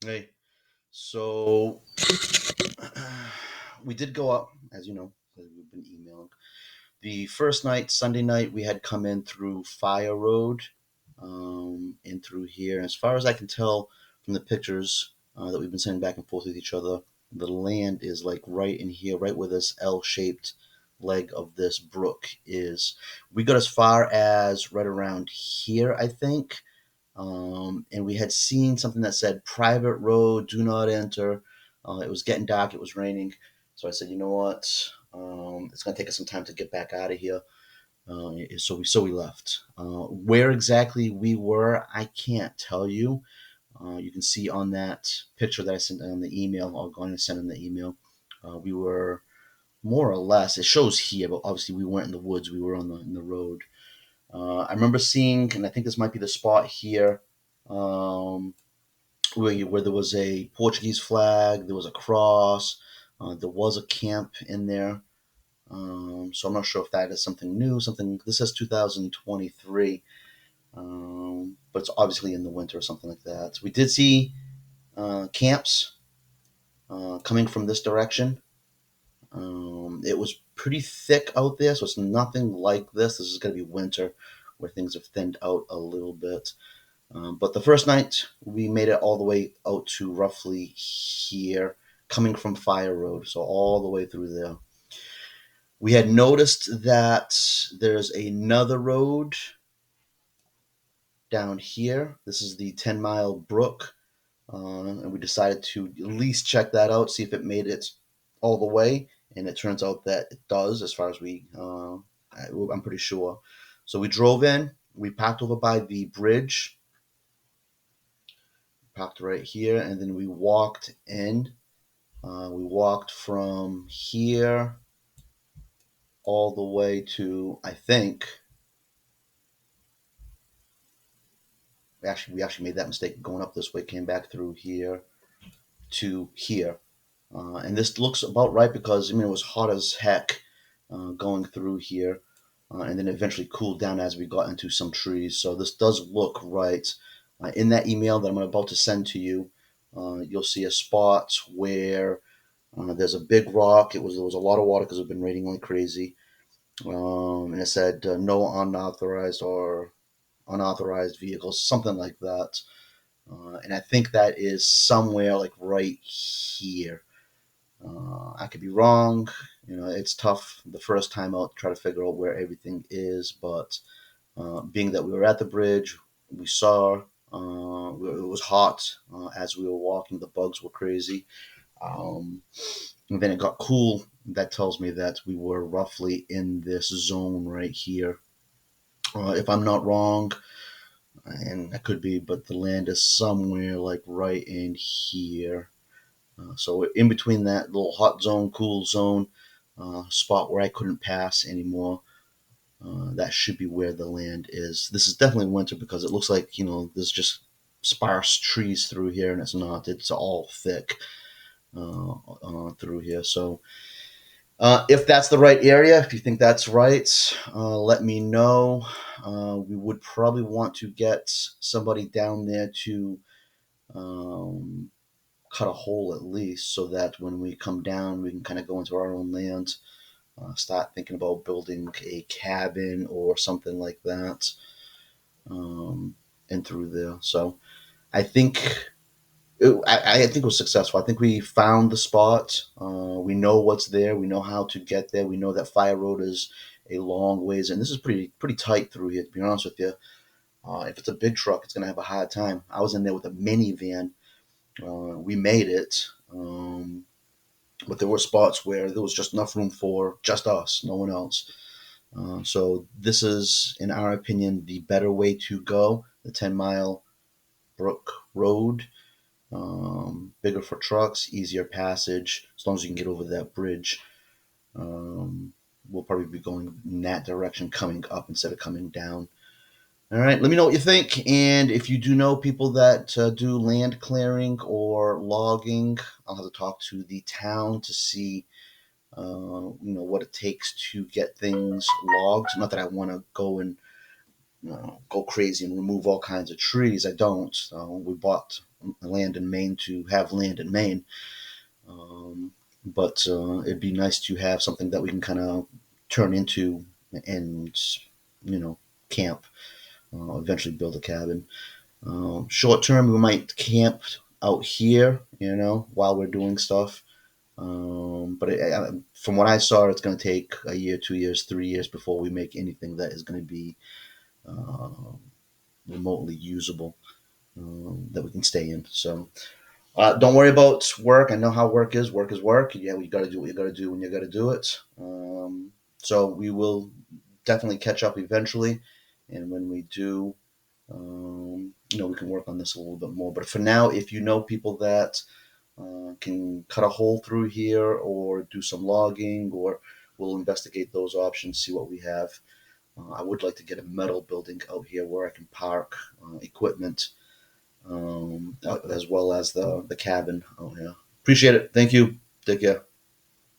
Hey, so we did go up, as you know, because we've been emailing. The first night, Sunday night, we had come in through Fire Road, in through here. As far as I can tell from the pictures that we've been sending back and forth with each other, the land is like right in here, right where this L-shaped leg of this brook is. We got as far as right around here, I think. And we had seen something that said private road, do not enter. It was getting dark, it was raining. So I said, you know what? It's going to take us some time to get back out of here. So we left. Where exactly we were, I can't tell you. You can see on that picture that I sent on the email, or going to send in the email. We were more or less. It shows here, but obviously we weren't in the woods. We were on the in the road. I remember seeing, and I think this might be the spot here, um, where there was a Portuguese flag, there was a cross, there was a camp in there. So I'm not sure if that is something new. Something this says 2023, but it's obviously in the winter or something like that. We did see camps coming from this direction. It was pretty thick out there, so it's nothing like this. This is going to be winter, where things have thinned out a little bit. But the first night, we made it all the way out to roughly here, coming from Fire Road, so all the way through there. We had noticed that there's another road down here. This is the 10-mile brook, and we decided to at least check that out, see if it made it all the way. And it turns out that it does, as far as I'm pretty sure. So we drove in, we parked over by the bridge, parked right here, and then we walked in. We walked from here all the way to, I think, we actually made that mistake going up this way, came back through here to here. And this looks about right because, I mean, it was hot as heck going through here. And then eventually cooled down as we got into some trees. So this does look right. In that email that I'm about to send to you, you'll see a spot where there's a big rock. There was a lot of water because it's been raining like crazy, and it said no unauthorized vehicles, something like that. And I think that is somewhere like right here. I could be wrong. You know, it's tough the first time out to try to figure out where everything is. But being that we were at the bridge, we saw it was hot as we were walking. The bugs were crazy. And then it got cool. That tells me that we were roughly in this zone right here. If I'm not wrong, and I could be, but the land is somewhere like right in here. So in between that little hot zone, cool zone spot where I couldn't pass anymore, that should be where the land is. This is definitely winter because it looks like, there's just sparse trees through here, and it's not. It's all thick through here. So if that's the right area, if you think that's right, let me know. We would probably want to get somebody down there to um, cut a hole at least, so that when we come down, we can kind of go into our own land, start thinking about building a cabin or something like that, and through there. So I think I think it was successful. I think we found the spot. We know what's there. We know how to get there. We know that Fire Road is a long ways, and this is pretty tight through here. To be honest with you, if it's a big truck, it's gonna have a hard time. I was in there with a minivan. We made it, but there were spots where there was just enough room for just us, no one else. So this is, in our opinion, the better way to go. The 10-mile Brook Road. Bigger for trucks, easier passage, as long as you can get over that bridge. We'll probably be going in that direction, coming up instead of coming down. All right, let me know what you think. And if you do know people that do land clearing or logging, I'll have to talk to the town to see, what it takes to get things logged. Not that I want to go and go crazy and remove all kinds of trees. I don't. We bought land in Maine to have land in Maine, but it'd be nice to have something that we can kind of turn into and camp. Eventually build a cabin. Short term, we might camp out here, while we're doing stuff. But from what I saw, it's going to take a year, 2 years, 3 years before we make anything that is going to be uh, remotely usable, that we can stay in. So don't worry about work. I know how work is. Work is work. Yeah, you got to do what you got to do when you got to do it. So we will definitely catch up eventually, and when we do, we can work on this a little bit more. But for now, if you know people that can cut a hole through here or do some logging, or we'll investigate those options, see what we have. I would like to get a metal building out here where I can park equipment, as well as the cabin out here. Appreciate it. Thank you. Take care.